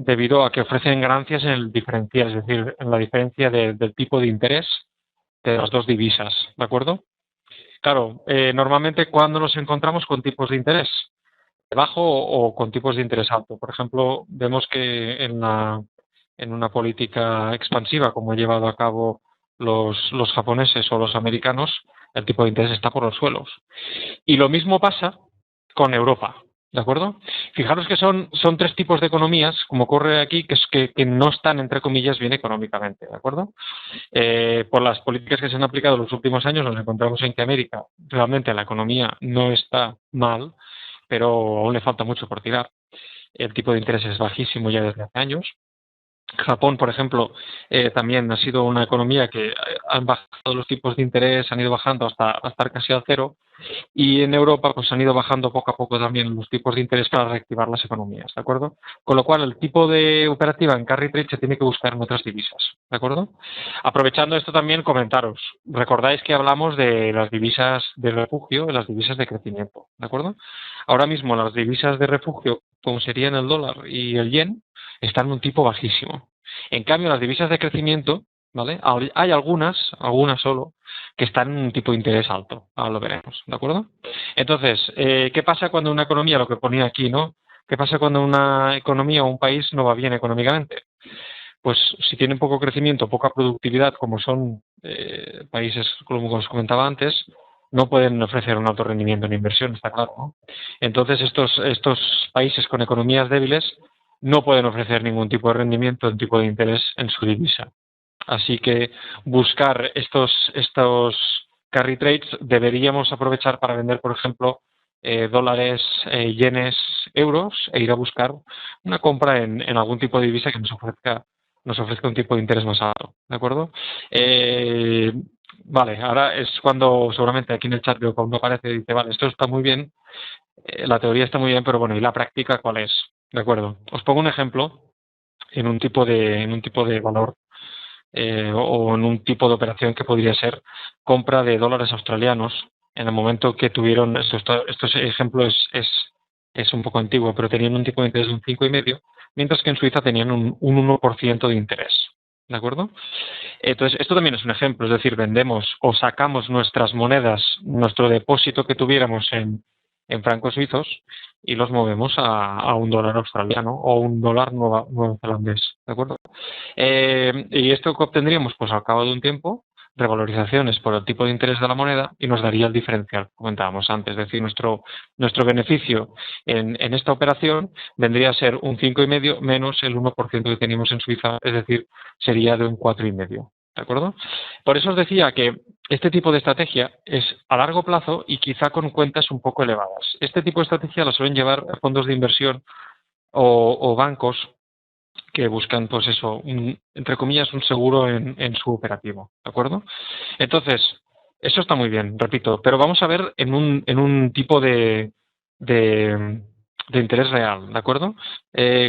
debido a que ofrecen ganancias en el diferencial, es decir, en la diferencia del tipo de interés de las dos divisas, ¿de acuerdo? Claro, normalmente cuando nos encontramos con tipos de interés bajo o con tipos de interés alto. Por ejemplo, vemos que en una política expansiva como han llevado a cabo los japoneses o los americanos, el tipo de interés está por los suelos. Y lo mismo pasa con Europa, ¿de acuerdo? Fijaros que son tres tipos de economías, como ocurre aquí, que no están, entre comillas, bien económicamente, ¿de acuerdo? Por las políticas que se han aplicado en los últimos años, nos encontramos en que América realmente la economía no está mal, pero aún le falta mucho por tirar. El tipo de interés es bajísimo ya desde hace años. Japón, por ejemplo, también ha sido una economía que han bajado los tipos de interés, han ido bajando hasta estar casi al cero, y en Europa pues han ido bajando poco a poco también los tipos de interés para reactivar las economías, ¿de acuerdo? Con lo cual el tipo de operativa en carry trade se tiene que buscar en otras divisas, ¿de acuerdo? Aprovechando esto también comentaros, recordáis que hablamos de las divisas de refugio y las divisas de crecimiento, ¿de acuerdo? Ahora mismo las divisas de refugio, como serían el dólar y el yen, están en un tipo bajísimo. En cambio, las divisas de crecimiento, ¿vale? Hay algunas solo, que están en un tipo de interés alto. Ahora lo veremos, ¿de acuerdo? Entonces, ¿qué pasa cuando una economía, lo que ponía aquí, ¿no? ¿Qué pasa cuando una economía o un país no va bien económicamente? Pues si tienen poco crecimiento, poca productividad, como son países, como os comentaba antes, no pueden ofrecer un alto rendimiento en inversión, está claro, ¿no? Entonces, estos países con economías débiles no pueden ofrecer ningún tipo de rendimiento, un tipo de interés en su divisa. Así que buscar estos carry trades deberíamos aprovechar para vender, por ejemplo, dólares, yenes, euros e ir a buscar una compra en algún tipo de divisa que nos ofrezca un tipo de interés más alto, ¿de acuerdo? Vale, ahora es cuando seguramente aquí en el chat veo que uno aparece y dice, vale, esto está muy bien, la teoría está muy bien, pero bueno, ¿y la práctica cuál es? ¿De acuerdo? Os pongo un ejemplo en un tipo de valor o en un tipo de operación que podría ser compra de dólares australianos en el momento que tuvieron, estos ejemplos es un poco antiguo, pero tenían un tipo de interés de un 5,5, mientras que en Suiza tenían un 1% de interés. ¿De acuerdo? Entonces, esto también es un ejemplo, es decir, vendemos o sacamos nuestras monedas, nuestro depósito que tuviéramos en francos suizos y los movemos a un dólar australiano o un dólar neozelandés, ¿de acuerdo? Y esto que obtendríamos, pues al cabo de un tiempo, revalorizaciones por el tipo de interés de la moneda y nos daría el diferencial, comentábamos antes. Es decir, nuestro beneficio en esta operación vendría a ser un 5,5 menos el 1% que teníamos en Suiza, es decir, sería de un 4,5. ¿De acuerdo? Por eso os decía que este tipo de estrategia es a largo plazo y quizá con cuentas un poco elevadas. Este tipo de estrategia la suelen llevar fondos de inversión o bancos que buscan, pues eso, entre comillas, un seguro en su operativo, ¿de acuerdo? Entonces, eso está muy bien, repito, pero vamos a ver en un tipo de interés real, ¿de acuerdo?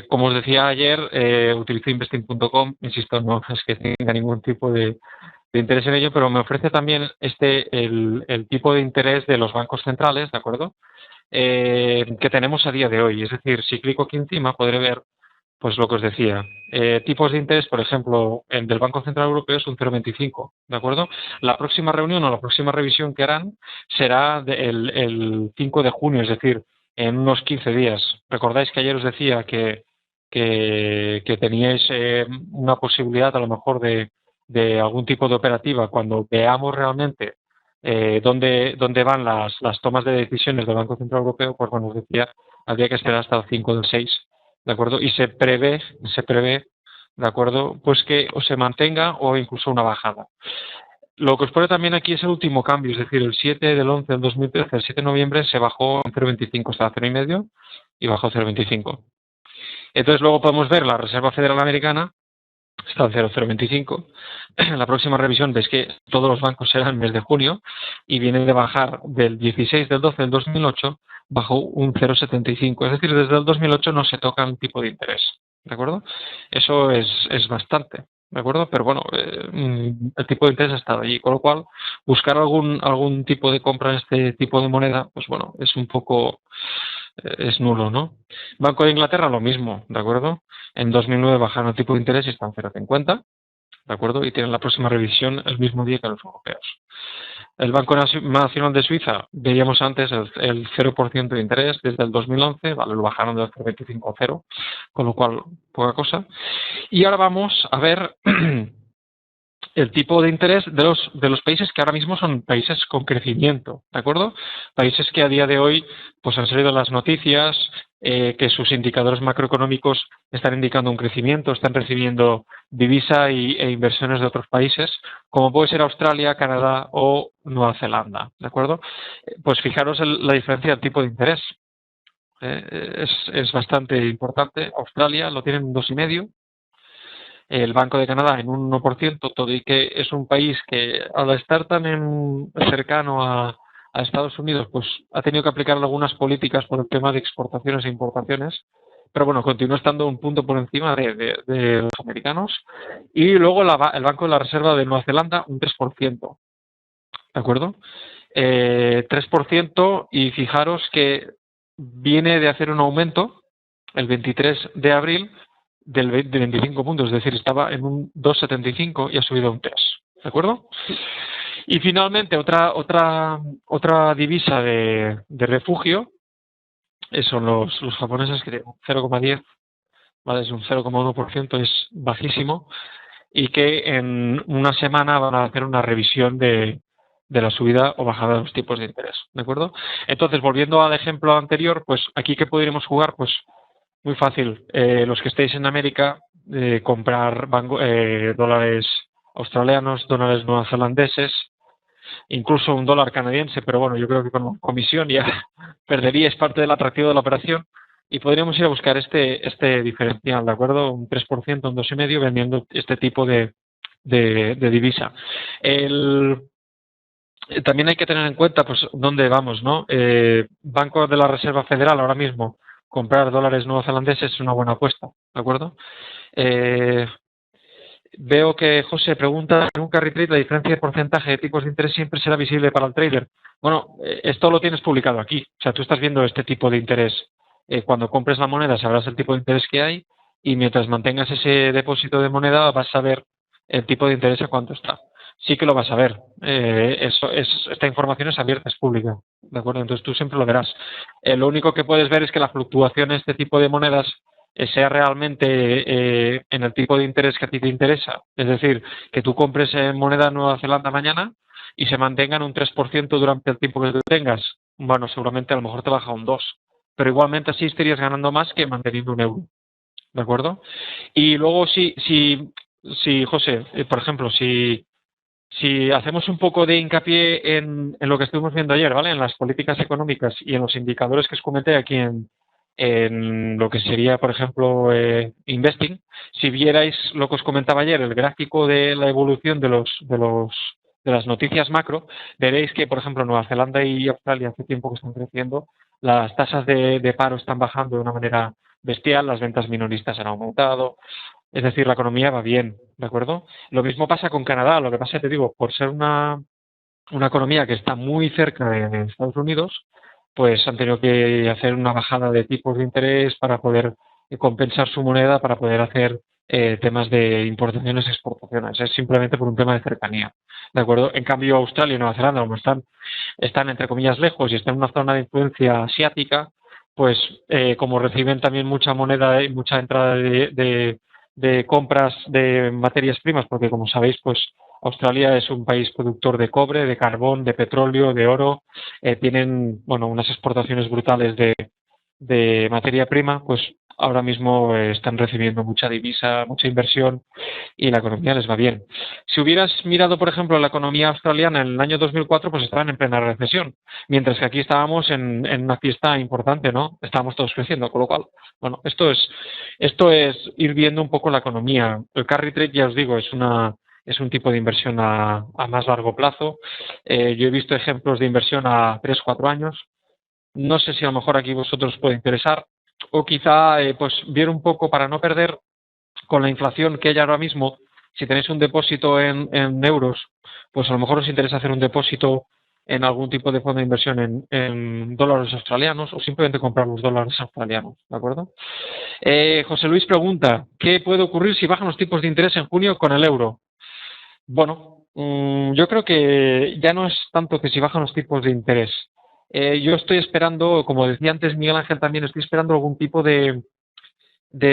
Como os decía ayer, utilicé investing.com, insisto, no es que tenga ningún tipo de interés en ello, pero me ofrece también el tipo de interés de los bancos centrales, ¿de acuerdo? Que tenemos a día de hoy. Es decir, si clico aquí encima podré ver pues lo que os decía, tipos de interés, por ejemplo, el del Banco Central Europeo es un 0,25, ¿de acuerdo? La próxima reunión o la próxima revisión que harán será el 5 de junio, es decir, en unos 15 días. Recordáis que ayer os decía que teníais una posibilidad a lo mejor de algún tipo de operativa cuando veamos realmente dónde van las tomas de decisiones del Banco Central Europeo, pues bueno, os decía, habría que esperar hasta el 5 del 6. ¿De acuerdo? Y se prevé, ¿de acuerdo? Pues que o se mantenga o incluso una bajada. Lo que os pone también aquí es el último cambio, es decir, el 7 del 11 del 2013, el 7 de noviembre, se bajó en 0,25, estaba a 0,5 y bajó a 0,25. Entonces luego podemos ver la Reserva Federal Americana, está en 0,025. La próxima revisión ves que todos los bancos serán el mes de junio y viene de bajar del 16 del 12 del 2008, bajó un 0,75. Es decir, desde el 2008 no se toca un tipo de interés. ¿De acuerdo? Eso es bastante. ¿De acuerdo? Pero bueno, el tipo de interés ha estado allí. Con lo cual, buscar algún tipo de compra en este tipo de moneda, pues bueno, es un poco es nulo, ¿no? Banco de Inglaterra lo mismo, ¿de acuerdo? En 2009 bajaron el tipo de interés y está en 0,50, ¿de acuerdo? Y tienen la próxima revisión el mismo día que los europeos. El Banco Nacional de Suiza, veíamos antes el 0% de interés desde el 2011, vale, lo bajaron del 0,25 a 0, con lo cual poca cosa. Y ahora vamos a ver el tipo de interés de los países que ahora mismo son países con crecimiento, ¿de acuerdo? Países que a día de hoy pues han salido en las noticias, que sus indicadores macroeconómicos están indicando un crecimiento, están recibiendo divisa e inversiones de otros países, como puede ser Australia, Canadá o Nueva Zelanda, ¿de acuerdo? Pues fijaros la diferencia del tipo de interés. Es bastante importante. Australia lo tienen en 2,5, el Banco de Canadá en un 1%, todo y que es un país que al estar tan cercano a Estados Unidos, pues ha tenido que aplicar algunas políticas por el tema de exportaciones e importaciones, pero bueno, continúa estando un punto por encima de los americanos. Y luego el Banco de la Reserva de Nueva Zelanda, un 3%, ¿de acuerdo? 3%, y fijaros que viene de hacer un aumento el 23 de abril de 25 puntos, es decir, estaba en un 2,75 y ha subido un 3, ¿de acuerdo? Y finalmente otra divisa de refugio son los japoneses, que tienen 0,10, ¿vale? Es un 0,1%, es bajísimo, y que en una semana van a hacer una revisión de la subida o bajada de los tipos de interés, ¿de acuerdo? Entonces, volviendo al ejemplo anterior, pues aquí que podríamos jugar, pues muy fácil. Los que estéis en América, comprar dólares australianos, dólares neozelandeses, incluso un dólar canadiense, pero bueno, yo creo que con comisión ya perderíais parte del atractivo de la operación, y podríamos ir a buscar este diferencial, ¿de acuerdo? Un 3%, un 2,5%, vendiendo este tipo de divisa. También hay que tener en cuenta pues dónde vamos, ¿no? Banco de la Reserva Federal ahora mismo, comprar dólares neozelandeses es una buena apuesta, ¿de acuerdo? Eh, Veo que José pregunta: en un carry trade la diferencia de porcentaje de tipos de interés siempre será visible para el trader. Bueno, esto lo tienes publicado aquí, o sea, tú estás viendo este tipo de interés. Cuando compres la moneda sabrás el tipo de interés que hay, y mientras mantengas ese depósito de moneda vas a ver el tipo de interés a cuánto está. Sí que lo vas a ver. Esta información es abierta, es pública, ¿de acuerdo? Entonces tú siempre lo verás. Lo único que puedes ver es que la fluctuación de este tipo de monedas sea realmente en el tipo de interés que a ti te interesa. Es decir, que tú compres moneda de Nueva Zelanda mañana y se mantenga en un 3% durante el tiempo que tú tengas. Bueno, seguramente a lo mejor te baja un 2%, pero igualmente así estarías ganando más que manteniendo un euro. ¿De acuerdo? Y luego, si José, por ejemplo, si hacemos un poco de hincapié en lo que estuvimos viendo ayer, ¿vale? En las políticas económicas y en los indicadores que os comenté aquí en lo que sería, por ejemplo, Investing, si vierais lo que os comentaba ayer, el gráfico de la evolución de las noticias macro, veréis que, por ejemplo, Nueva Zelanda y Australia hace tiempo que están creciendo, las tasas de paro están bajando de una manera bestial, las ventas minoristas han aumentado, es decir, la economía va bien, ¿de acuerdo? Lo mismo pasa con Canadá. Lo que pasa, te digo, por ser una economía que está muy cerca de Estados Unidos, pues han tenido que hacer una bajada de tipos de interés para poder compensar su moneda, para poder hacer temas de importaciones y exportaciones. Es simplemente por un tema de cercanía, ¿de acuerdo? En cambio, Australia y Nueva Zelanda, como están entre comillas lejos y están en una zona de influencia asiática, pues como reciben también mucha moneda y mucha entrada de compras de materias primas, porque como sabéis, pues Australia es un país productor de cobre, de carbón, de petróleo, de oro. Tienen, bueno, unas exportaciones brutales de materia prima, pues ahora mismo están recibiendo mucha divisa, mucha inversión, y la economía les va bien. Si hubieras mirado, por ejemplo, la economía australiana en el año 2004, pues estaban en plena recesión, mientras que aquí estábamos en una fiesta importante, ¿no? Estábamos todos creciendo, con lo cual, bueno, esto es ir viendo un poco la economía. El carry trade, ya os digo, es un tipo de inversión a más largo plazo. Yo he visto ejemplos de inversión a 3 o 4 años. No sé si a lo mejor aquí vosotros os puede interesar, o quizá pues ver un poco para no perder con la inflación que hay ahora mismo. Si tenéis un depósito en euros, pues a lo mejor os interesa hacer un depósito en algún tipo de fondo de inversión en dólares australianos o simplemente comprar los dólares australianos, ¿de acuerdo? José Luis pregunta, ¿qué puede ocurrir si bajan los tipos de interés en junio con el euro? Bueno, yo creo que ya no es tanto que si bajan los tipos de interés. Yo estoy esperando, como decía antes Miguel Ángel también, estoy esperando algún tipo de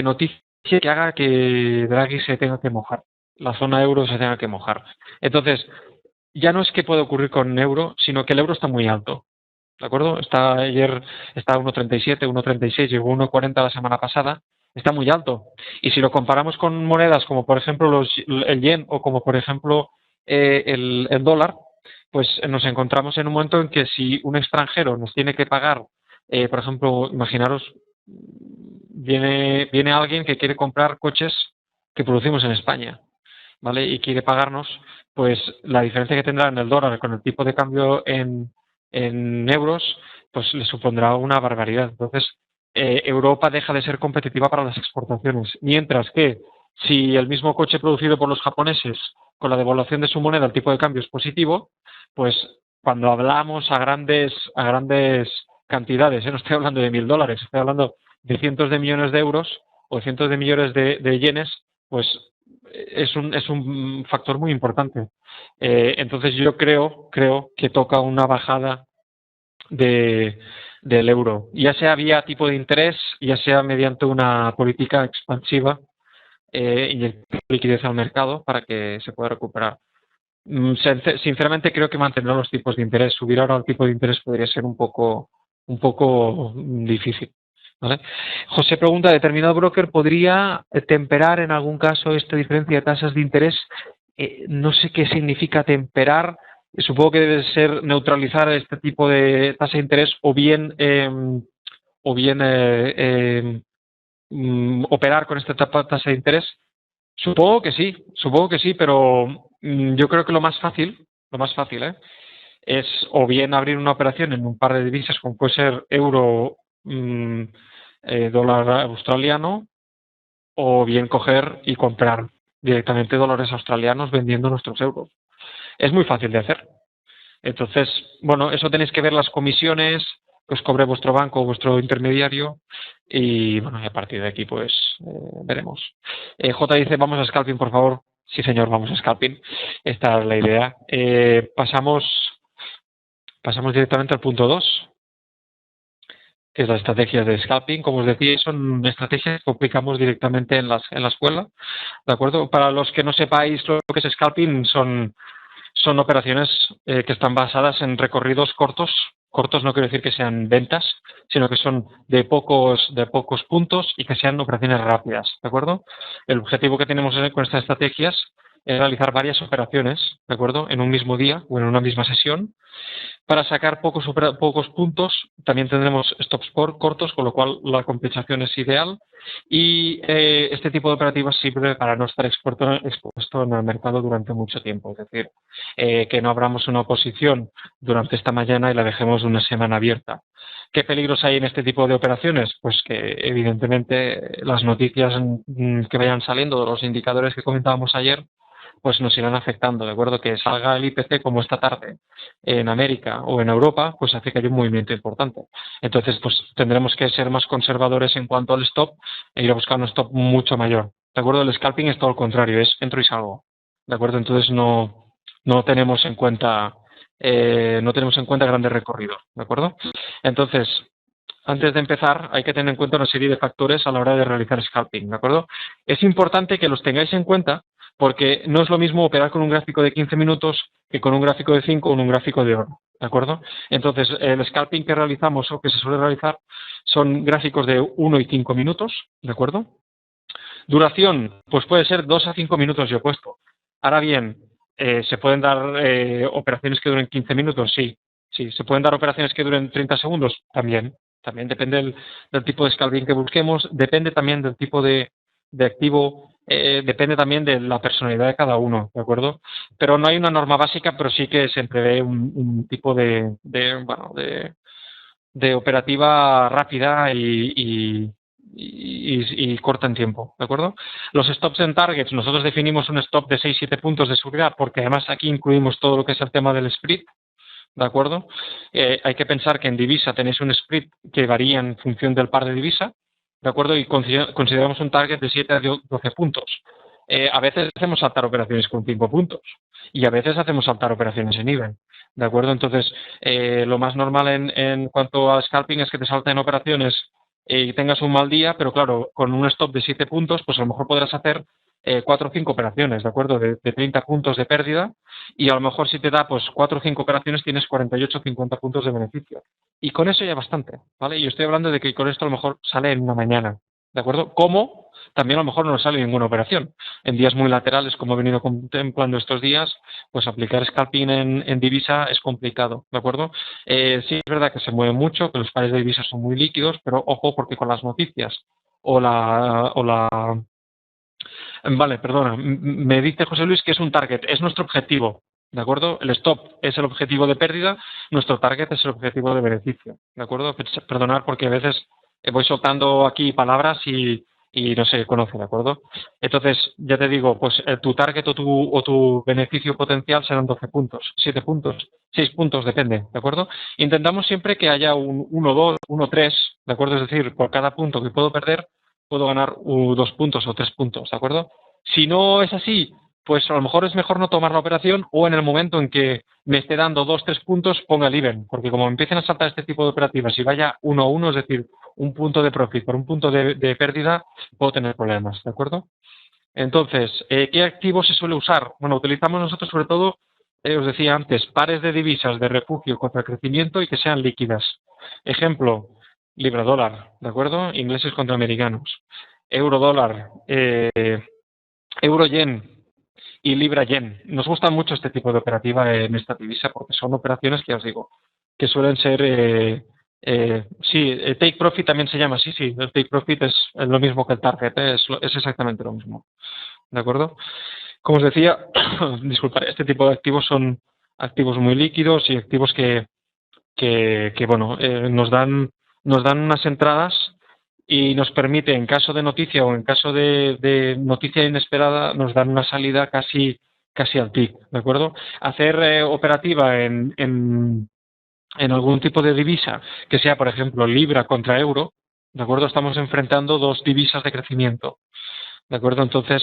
noticia que haga que Draghi se tenga que mojar, la zona euro se tenga que mojar. Entonces, ya no es que puede ocurrir con euro, sino que el euro está muy alto. ¿De acuerdo? Ayer está a 1,37, 1,36, llegó a 1,40 la semana pasada, está muy alto. Y si lo comparamos con monedas como por ejemplo el yen o como por ejemplo el dólar, pues nos encontramos en un momento en que si un extranjero nos tiene que pagar, por ejemplo, imaginaros, viene alguien que quiere comprar coches que producimos en España, ¿vale? Y quiere pagarnos, pues la diferencia que tendrá en el dólar con el tipo de cambio en euros, pues le supondrá una barbaridad. Entonces, Europa deja de ser competitiva para las exportaciones, mientras que si el mismo coche producido por los japoneses con la devaluación de su moneda el tipo de cambio es positivo, pues cuando hablamos a grandes cantidades, no estoy hablando de $1.000, estoy hablando de cientos de millones de euros o cientos de millones de yenes, pues es un factor muy importante. Entonces yo creo que toca una bajada de, del euro, ya sea vía tipo de interés, ya sea mediante una política expansiva, inyectar liquidez al mercado para que se pueda recuperar. Sinceramente creo que mantendrá los tipos de interés. Subir ahora el tipo de interés podría ser un poco difícil. ¿Vale? José pregunta, ¿determinado broker podría temperar en algún caso esta diferencia de tasas de interés? No sé qué significa temperar. Supongo que debe ser neutralizar este tipo de tasa de interés o bien operar con esta tasa de interés. Supongo que sí, pero yo creo que lo más fácil, es o bien abrir una operación en un par de divisas, como puede ser euro, dólar australiano, o bien coger y comprar directamente dólares australianos vendiendo nuestros euros. Es muy fácil de hacer. Entonces, bueno, eso tenéis que ver las comisiones que os cobre vuestro banco o vuestro intermediario y, bueno, y a partir de aquí, pues, veremos. J dice, vamos a scalping, por favor. Sí, señor, vamos a scalping. Esta es la idea. Pasamos directamente al punto 2, que es la estrategia de scalping. Como os decía, son estrategias que aplicamos directamente en la escuela, ¿de acuerdo? Para los que no sepáis lo que es scalping, son operaciones que están basadas en recorridos cortos. Cortos no quiero decir que sean ventas, sino que son de pocos puntos y que sean operaciones rápidas, ¿de acuerdo? El objetivo que tenemos con estas estrategias es realizar varias operaciones, ¿de acuerdo? En un mismo día o en una misma sesión, para sacar pocos puntos. También tendremos stops cortos, con lo cual la compensación es ideal. Y este tipo de operativas sirve para no estar expuesto en el mercado durante mucho tiempo. Es decir, que no abramos una posición durante esta mañana y la dejemos una semana abierta. ¿Qué peligros hay en este tipo de operaciones? Pues que evidentemente las noticias que vayan saliendo de los indicadores que comentábamos ayer, pues nos irán afectando, ¿de acuerdo? Que salga el IPC como esta tarde en América o en Europa, pues hace que haya un movimiento importante. Entonces, pues tendremos que ser más conservadores en cuanto al stop e ir a buscar un stop mucho mayor. ¿De acuerdo? El scalping es todo lo contrario, es entro y salgo. ¿De acuerdo? Entonces no tenemos en cuenta grandes recorridos. ¿De acuerdo? Entonces, antes de empezar, hay que tener en cuenta una serie de factores a la hora de realizar scalping, ¿de acuerdo? Es importante que los tengáis en cuenta porque no es lo mismo operar con un gráfico de 15 minutos que con un gráfico de 5 o un gráfico de hora, ¿de acuerdo? Entonces, el scalping que realizamos o que se suele realizar son gráficos de 1 y 5 minutos, ¿de acuerdo? Duración, pues puede ser 2 a 5 minutos yo he puesto. Ahora bien, ¿se pueden dar operaciones que duren 15 minutos? Sí. Sí. ¿Se pueden dar operaciones que duren 30 segundos? También. También depende del tipo de scalping que busquemos, depende también del tipo de activo, depende también de la personalidad de cada uno, ¿de acuerdo? Pero no hay una norma básica, pero sí que se prevé un tipo de operativa rápida y corta en tiempo, ¿de acuerdo? Los stops en targets, nosotros definimos un stop de 6-7 puntos de seguridad porque además aquí incluimos todo lo que es el tema del split, ¿de acuerdo? Hay que pensar que en divisa tenéis un split que varía en función del par de divisa, ¿de acuerdo? Y consideramos un target de 7 a 12 puntos. A veces hacemos saltar operaciones con 5 puntos y a veces hacemos saltar operaciones en even, ¿de acuerdo? Entonces, lo más normal en cuanto a scalping es que te salten operaciones y tengas un mal día, pero claro, con un stop de 7 puntos, pues a lo mejor podrás hacer 4 o 5 operaciones, ¿de acuerdo? De 30 puntos de pérdida y a lo mejor si te da pues 4 o 5 operaciones tienes 48 o 50 puntos de beneficio. Y con eso ya es bastante, ¿vale? Y estoy hablando de que con esto a lo mejor sale en una mañana, ¿de acuerdo? Como también a lo mejor no sale ninguna operación. En días muy laterales, como he venido contemplando estos días, pues aplicar scalping en divisa es complicado, ¿de acuerdo? Sí es verdad que se mueve mucho, que los pares de divisas son muy líquidos, pero ojo porque con las noticias o la vale, perdona. Me dice José Luis que es un target, es nuestro objetivo, ¿de acuerdo? El stop es el objetivo de pérdida, nuestro target es el objetivo de beneficio, ¿de acuerdo? Perdonar porque a veces voy soltando aquí palabras y no se conoce, ¿de acuerdo? Entonces, ya te digo, pues tu target o tu beneficio potencial serán 12 puntos, 7 puntos, 6 puntos, depende, ¿de acuerdo? Intentamos siempre que haya un 1, 2, 1, 3, ¿de acuerdo? Es decir, por cada punto que puedo perder, puedo ganar 2 puntos o 3 puntos, ¿de acuerdo? Si no es así, pues a lo mejor es mejor no tomar la operación o en el momento en que me esté dando 2 3 puntos, ponga el even, porque como empiecen a saltar este tipo de operativas y vaya 1 a 1, es decir, un punto de profit por un punto de pérdida, puedo tener problemas, ¿de acuerdo? Entonces, ¿qué activo se suele usar? Bueno, utilizamos nosotros sobre todo, os decía antes, pares de divisas de refugio contra crecimiento y que sean líquidas. Ejemplo, libra dólar, ¿de acuerdo? Ingleses contra americanos. Euro dólar, euro yen y libra yen. Nos gusta mucho este tipo de operativa en esta divisa porque son operaciones que ya os digo, que suelen ser, sí, take profit también se llama así, sí, el take profit es lo mismo que el target, es exactamente lo mismo. ¿De acuerdo? Como os decía, disculpad, este tipo de activos son activos muy líquidos y activos que bueno, nos dan unas entradas y nos permite, en caso de noticia o en caso de noticia inesperada, nos dan una salida casi al pic, ¿de acuerdo? Hacer operativa en algún tipo de divisa, que sea, por ejemplo, libra contra euro, ¿de acuerdo? Estamos enfrentando dos divisas de crecimiento. ¿De acuerdo? Entonces,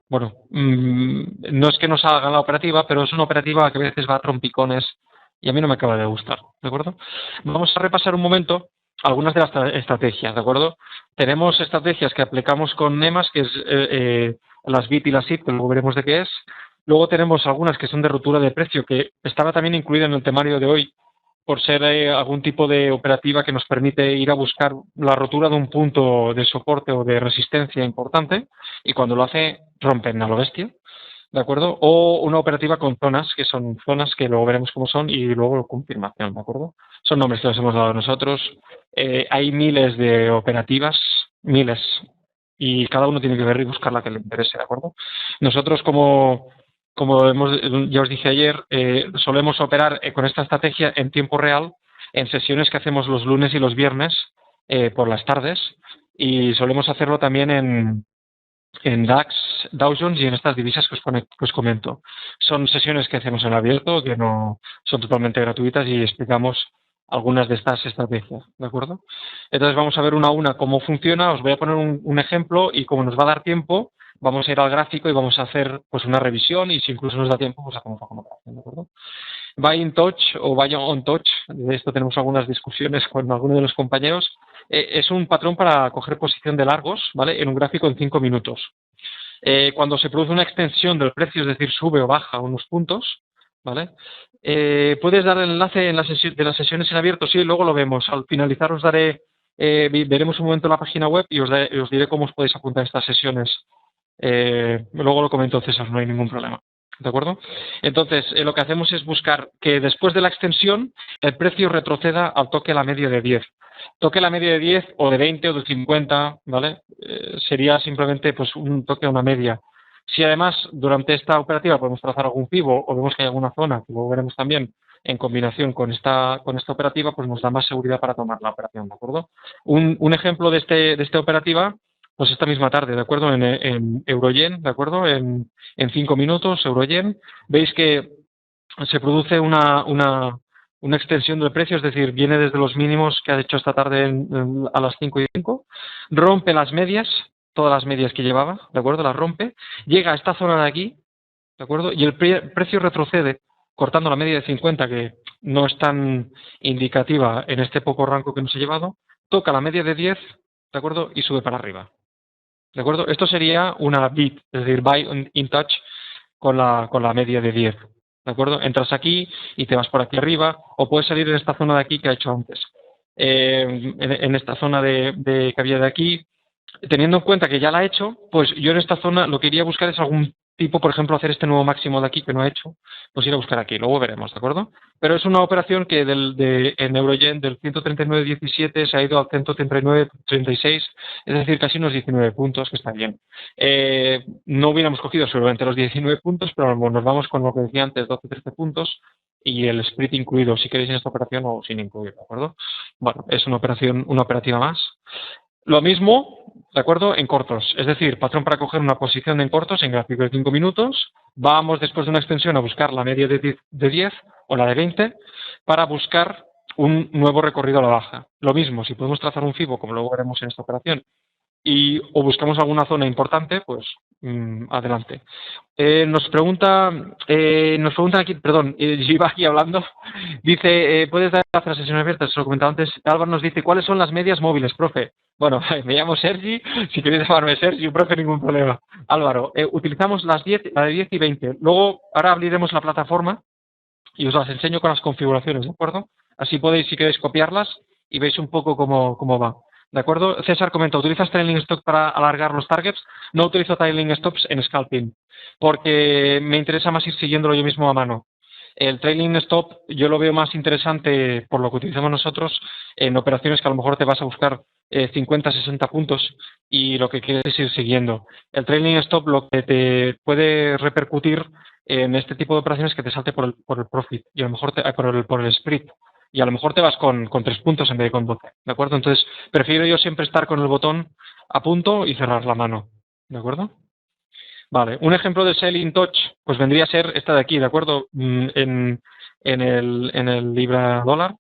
bueno, no es que nos hagan la operativa, pero es una operativa que a veces va a trompicones y a mí no me acaba de gustar, ¿de acuerdo? Vamos a repasar un momento algunas de las estrategias, ¿de acuerdo? Tenemos estrategias que aplicamos con NEMAS, que es las BIT y las SIT, que luego veremos de qué es. Luego tenemos algunas que son de ruptura de precio, que estaba también incluida en el temario de hoy, por ser algún tipo de operativa que nos permite ir a buscar la rotura de un punto de soporte o de resistencia importante y cuando lo hace rompen a lo bestia, ¿de acuerdo? O una operativa con zonas, que son zonas que luego veremos cómo son y luego confirmación, ¿de acuerdo? Son nombres que los hemos dado nosotros. Hay miles de operativas, miles, y cada uno tiene que ver y buscar la que le interese, ¿de acuerdo? Nosotros ya os dije ayer, solemos operar con esta estrategia en tiempo real en sesiones que hacemos los lunes y los viernes por las tardes y solemos hacerlo también en DAX, Dow Jones y en estas divisas que os comento. Son sesiones que hacemos en abierto, que no son totalmente gratuitas y explicamos algunas de estas estrategias, ¿de acuerdo? Entonces vamos a ver una a una cómo funciona, os voy a poner un ejemplo y como nos va a dar tiempo, vamos a ir al gráfico y vamos a hacer pues una revisión y si incluso nos da tiempo, pues hacemos alguna operación, ¿de acuerdo? Buy in touch o buy on touch, de esto tenemos algunas discusiones con algunos de los compañeros, es un patrón para coger posición de largos, ¿vale? En un gráfico en 5 minutos. Cuando se produce una extensión del precio, es decir, sube o baja unos puntos, ¿vale? Puedes dar el enlace de las sesiones en abierto, sí, luego lo vemos. Al finalizar os daré, veremos un momento la página web y os diré cómo os podéis apuntar a estas sesiones. Luego lo comento César, no hay ningún problema. ¿De acuerdo? Entonces, lo que hacemos es buscar que después de la extensión el precio retroceda al toque a la media de 10. Toque la media de 10 o de 20 o de 50, ¿vale? Sería simplemente pues un toque a una media. Si además durante esta operativa podemos trazar algún pivo o vemos que hay alguna zona, que luego veremos también en combinación con esta operativa, pues nos da más seguridad para tomar la operación, ¿de acuerdo? Un ejemplo de esta operativa, pues esta misma tarde, ¿de acuerdo? En Euroyen, ¿de acuerdo? En 5 minutos, Euroyen, veis que se produce una una extensión del precio, es decir, viene desde los mínimos que ha hecho esta tarde a las 5:05, rompe las medias, todas las medias que llevaba, ¿de acuerdo? Las rompe, llega a esta zona de aquí, ¿de acuerdo? Y el precio retrocede, cortando la media de 50, que no es tan indicativa en este poco rango que nos ha llevado, toca la media de 10, ¿de acuerdo? Y sube para arriba, ¿de acuerdo? Esto sería una bid, es decir, buy in touch con la media de 10, ¿de acuerdo? Entras aquí y te vas por aquí arriba, o puedes salir en esta zona de aquí que ha hecho antes. En esta zona que había de aquí, teniendo en cuenta que ya la ha hecho, pues yo en esta zona lo que iría a buscar es algún tipo, por ejemplo, hacer este nuevo máximo de aquí que no ha hecho, pues ir a buscar aquí, luego veremos, ¿de acuerdo? Pero es una operación que en Euroyen del 139.17 se ha ido al 139.36, es decir, casi unos 19 puntos, que está bien. No hubiéramos cogido seguramente los 19 puntos, pero nos vamos con lo que decía antes, 12-13 puntos, y el split incluido, si queréis en esta operación o sin incluir, ¿de acuerdo? Bueno, es una operativa más. Lo mismo, ¿de acuerdo? En cortos. Es decir, patrón para coger una posición en cortos en gráfico de 5 minutos. Vamos después de una extensión a buscar la media de 10 o la de 20 para buscar un nuevo recorrido a la baja. Lo mismo, si podemos trazar un FIBO, como luego veremos en esta operación, o buscamos alguna zona importante, pues adelante. Nos preguntan aquí, perdón, yo iba aquí hablando, dice, ¿puedes dar las sesiones abiertas? Se lo comentaba antes, Álvaro nos dice, ¿cuáles son las medias móviles, profe? Bueno, me llamo Sergi, si queréis llamarme Sergi, profe, ningún problema. Álvaro, utilizamos la de 10 y 20. Luego, ahora abriremos la plataforma y os las enseño con las configuraciones, ¿de acuerdo? Así podéis, si queréis, copiarlas y veis un poco cómo va. ¿De acuerdo? César comenta, ¿utilizas trailing stop para alargar los targets? No utilizo trailing stops en scalping, porque me interesa más ir siguiéndolo yo mismo a mano. El trailing stop yo lo veo más interesante por lo que utilizamos nosotros en operaciones que a lo mejor te vas a buscar 50, 60 puntos y lo que quieres es ir siguiendo. El trailing stop lo que te puede repercutir en este tipo de operaciones es que te salte por el profit y a lo mejor por el split. Y a lo mejor te vas con 3 puntos en vez de con 12, ¿de acuerdo? Entonces, prefiero yo siempre estar con el botón a punto y cerrar la mano, ¿de acuerdo? Vale, un ejemplo de selling touch, pues vendría a ser esta de aquí, ¿de acuerdo? En el libra dólar.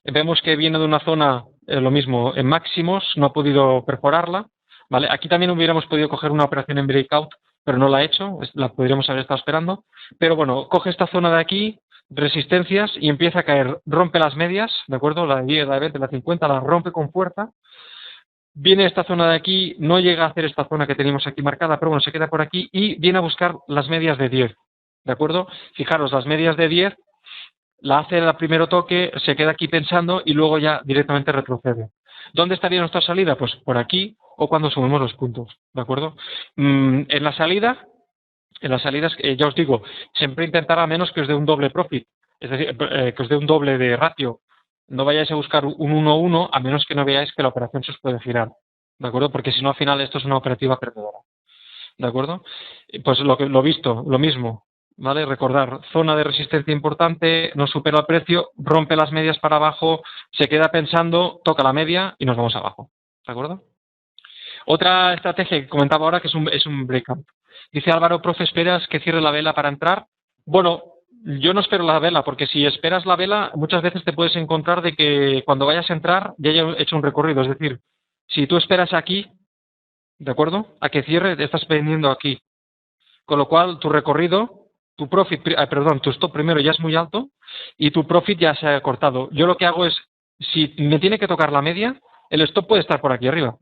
Vemos que viene de una zona, lo mismo, en máximos, no ha podido perforarla, ¿vale? Aquí también hubiéramos podido coger una operación en breakout, pero no la ha hecho, la podríamos haber estado esperando. Pero bueno, coge esta zona de aquí, resistencias, y empieza a caer, rompe las medias, ¿de acuerdo? La de 10, la de 20, la de 50, la rompe con fuerza. Viene esta zona de aquí, no llega a hacer esta zona que teníamos aquí marcada, pero bueno, se queda por aquí y viene a buscar las medias de 10, ¿de acuerdo? Fijaros, las medias de 10 la hace el primero toque, se queda aquí pensando y luego ya directamente retrocede. ¿Dónde estaría nuestra salida? Pues por aquí o cuando sumemos los puntos, ¿de acuerdo? En las salidas, ya os digo, siempre intentar a menos que os dé un doble profit, es decir, que os dé un doble de ratio. No vayáis a buscar un 1-1 a menos que no veáis que la operación se os puede girar, ¿de acuerdo? Porque si no, al final esto es una operativa perdedora, ¿de acuerdo? Pues lo visto, lo mismo, ¿vale? Recordar, zona de resistencia importante, no supera el precio, rompe las medias para abajo, se queda pensando, toca la media y nos vamos abajo, ¿de acuerdo? Otra estrategia que comentaba ahora que es un breakout. Dice Álvaro, profe, ¿esperas que cierre la vela para entrar? Bueno, yo no espero la vela, porque si esperas la vela, muchas veces te puedes encontrar de que cuando vayas a entrar ya haya hecho un recorrido. Es decir, si tú esperas aquí, ¿de acuerdo? A que cierre, te estás vendiendo aquí. Con lo cual, tu recorrido, tu stop primero ya es muy alto y tu profit ya se ha cortado. Yo lo que hago es, si me tiene que tocar la media, el stop puede estar por aquí arriba.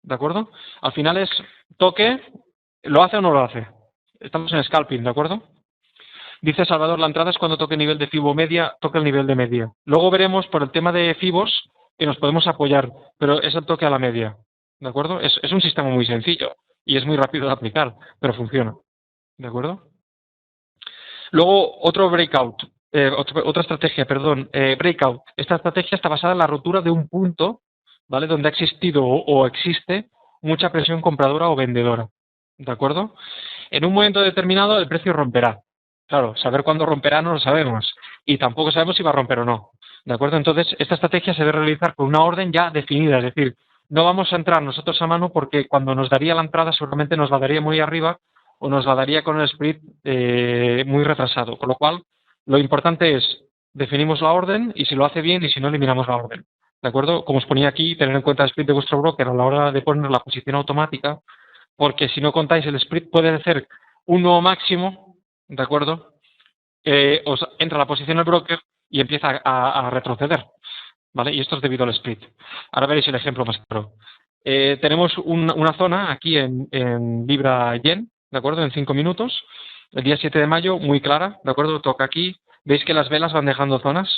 ¿De acuerdo? Al final es toque, ¿lo hace o no lo hace? Estamos en scalping, ¿de acuerdo? Dice Salvador, la entrada es cuando toque el nivel de FIBO media, toque el nivel de media. Luego veremos por el tema de FIBOs que nos podemos apoyar, pero es el toque a la media, ¿de acuerdo? Es un sistema muy sencillo y es muy rápido de aplicar, pero funciona, ¿de acuerdo? Luego otro breakout, otra estrategia, perdón, breakout. Esta estrategia está basada en la rotura de un punto, ¿vale? Donde ha existido o existe mucha presión compradora o vendedora, ¿de acuerdo? En un momento determinado el precio romperá. Claro, saber cuándo romperá no lo sabemos y tampoco sabemos si va a romper o no, ¿de acuerdo? Entonces, esta estrategia se debe realizar con una orden ya definida, es decir, no vamos a entrar nosotros a mano porque cuando nos daría la entrada seguramente nos la daría muy arriba o nos la daría con el split muy retrasado, con lo cual lo importante es definimos la orden y si lo hace bien y si no, eliminamos la orden. ¿De acuerdo? Como os ponía aquí, tener en cuenta el split de vuestro broker a la hora de poner la posición automática, porque si no contáis el split puede hacer un nuevo máximo, ¿de acuerdo? Os entra la posición el broker y empieza a retroceder, ¿vale? Y esto es debido al split. Ahora veréis el ejemplo más claro. Tenemos una zona aquí en Libra Yen, ¿de acuerdo? En 5 minutos. El día 7 de mayo, muy clara, ¿de acuerdo? Toca aquí. Veis que las velas van dejando zonas,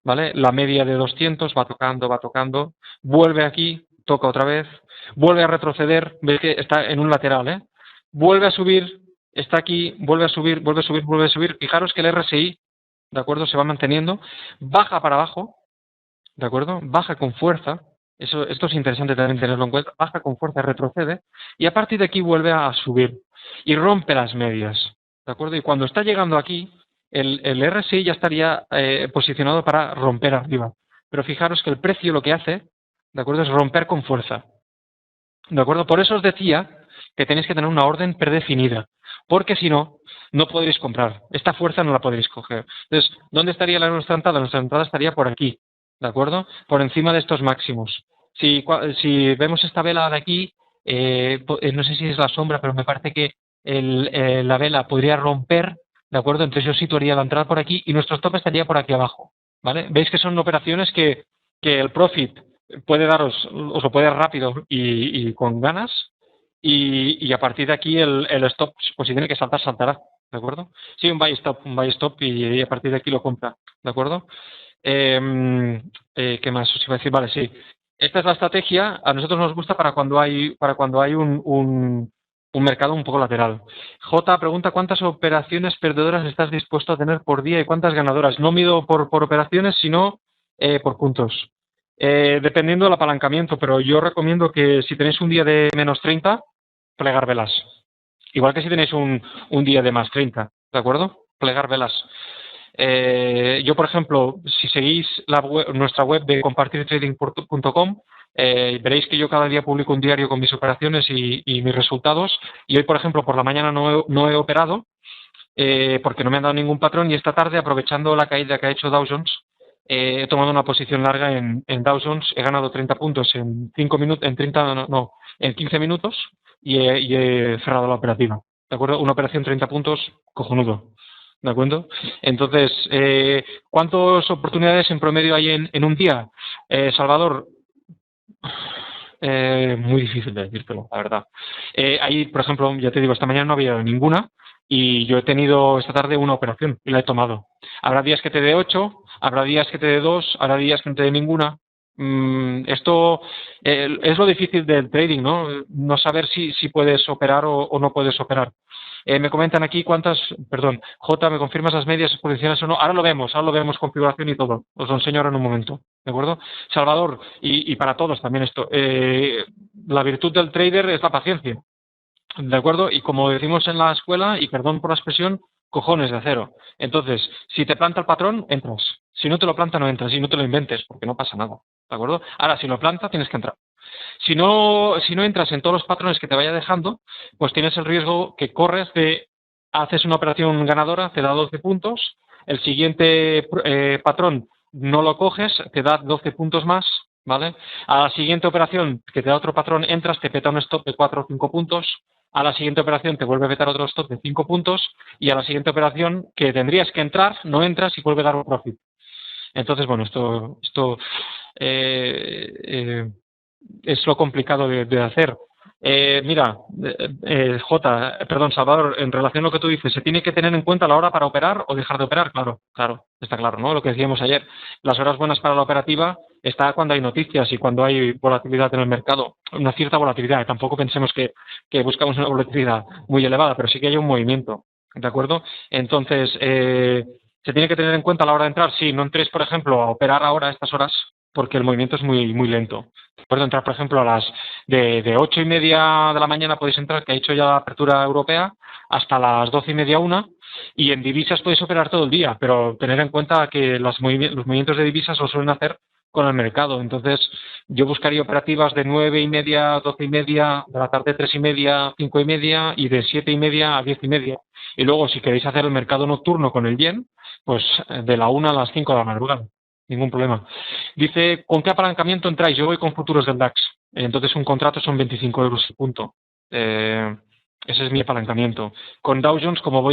¿vale? La media de 200 va tocando, vuelve aquí, toca otra vez, vuelve a retroceder, veis que está en un lateral, ¿eh? Vuelve a subir, está aquí, vuelve a subir, vuelve a subir, vuelve a subir. Fijaros que el RSI, ¿de acuerdo? Se va manteniendo, baja para abajo, ¿de acuerdo? Baja con fuerza. Esto es interesante también tenerlo en cuenta. Baja con fuerza, retrocede y a partir de aquí vuelve a subir y rompe las medias, ¿de acuerdo? Y cuando está llegando aquí, el RSI ya estaría posicionado para romper arriba. Pero fijaros que el precio lo que hace, ¿de acuerdo? Es romper con fuerza, ¿de acuerdo? Por eso os decía que tenéis que tener una orden predefinida, porque si no, no podréis comprar. Esta fuerza no la podréis coger. Entonces, ¿dónde estaría nuestra entrada? Nuestra entrada estaría por aquí, ¿de acuerdo? Por encima de estos máximos. Si vemos esta vela de aquí, no sé si es la sombra, pero me parece que la vela podría romper, ¿de acuerdo? Entonces yo situaría la entrada por aquí y nuestro stop estaría por aquí abajo, ¿vale? Veis que son operaciones que el profit puede daros, os lo puede dar rápido y con ganas, y a partir de aquí el stop, pues si tiene que saltar, saltará, ¿de acuerdo? Sí, un buy stop y a partir de aquí lo compra, ¿de acuerdo? ¿Qué más os iba a decir? Vale, sí. Esta es la estrategia. A nosotros nos gusta para cuando hay un mercado un poco lateral. J pregunta cuántas operaciones perdedoras estás dispuesto a tener por día y cuántas ganadoras. No mido por operaciones, sino por puntos. Dependiendo del apalancamiento, pero yo recomiendo que si tenéis un día de -30, plegar velas. Igual que si tenéis un día de +30, ¿de acuerdo? Plegar velas. Yo, por ejemplo, si seguís nuestra web de compartirtrading.com, veréis que yo cada día publico un diario con mis operaciones y mis resultados. Y hoy, por ejemplo, por la mañana no he operado porque no me han dado ningún patrón y esta tarde, aprovechando la caída que ha hecho Dow Jones, he tomado una posición larga en Dow Jones, he ganado 30 puntos en 5 minutos, en 30, en 15 minutos y he cerrado la operativa. ¿De acuerdo? Una operación 30 puntos, cojonudo. ¿De acuerdo? Entonces, ¿cuántas oportunidades en promedio hay en un día? Salvador, muy difícil de decírtelo, la verdad. Ahí, por ejemplo, ya te digo, esta mañana no había ninguna y yo he tenido esta tarde una operación y la he tomado. Habrá días que te dé 8, habrá días que te dé 2, habrá días que no te dé ninguna. Esto es lo difícil del trading, ¿no? No saber si puedes operar o no puedes operar. Me comentan aquí J, ¿me confirmas las medias exponenciales o no? Ahora lo vemos, configuración y todo. Os lo enseño ahora en un momento, ¿de acuerdo? Salvador, y para todos también esto, la virtud del trader es la paciencia, ¿de acuerdo? Y como decimos en la escuela, y perdón por la expresión, cojones de acero. Entonces, si te planta el patrón, entras. Si no te lo planta, no entras y no te lo inventes, porque no pasa nada, ¿de acuerdo? Ahora, si lo planta, tienes que entrar. Si no entras en todos los patrones que te vaya dejando, pues tienes el riesgo que corres de haces una operación ganadora, te da 12 puntos, el siguiente patrón no lo coges, te da 12 puntos más, ¿vale? A la siguiente operación que te da otro patrón, entras, te peta un stop de 4 o 5 puntos, a la siguiente operación te vuelve a petar otro stop de 5 puntos y a la siguiente operación que tendrías que entrar, no entras y vuelve a dar un profit. Entonces, bueno, esto es lo complicado de hacer. Mira, Salvador, en relación a lo que tú dices, ¿se tiene que tener en cuenta la hora para operar o dejar de operar? Claro, está claro, ¿no? Lo que decíamos ayer, las horas buenas para la operativa está cuando hay noticias y cuando hay volatilidad en el mercado, una cierta volatilidad. Tampoco pensemos que buscamos una volatilidad muy elevada, pero sí que hay un movimiento, ¿de acuerdo? Entonces, ¿se tiene que tener en cuenta la hora de entrar? Sí, no entres, por ejemplo, a operar ahora a estas horas porque el movimiento es muy, muy lento. Puedes entrar, por ejemplo, a las de 8:30 de la mañana podéis entrar, que ha hecho ya la apertura europea, hasta las 12:30, 1, y en divisas podéis operar todo el día, pero tener en cuenta que los movimientos de divisas lo suelen hacer con el mercado. Entonces, yo buscaría operativas de 9:30, 12:30, de la tarde 3:30, 5:30 y de 7:30 a 10:30. Y luego, si queréis hacer el mercado nocturno con el yen, pues de la 1 a las 5 de la madrugada. Ningún problema. Dice, ¿con qué apalancamiento entráis? Yo voy con futuros del DAX. Entonces, un contrato son 25 euros y punto. Ese es mi apalancamiento. Con Dow Jones, como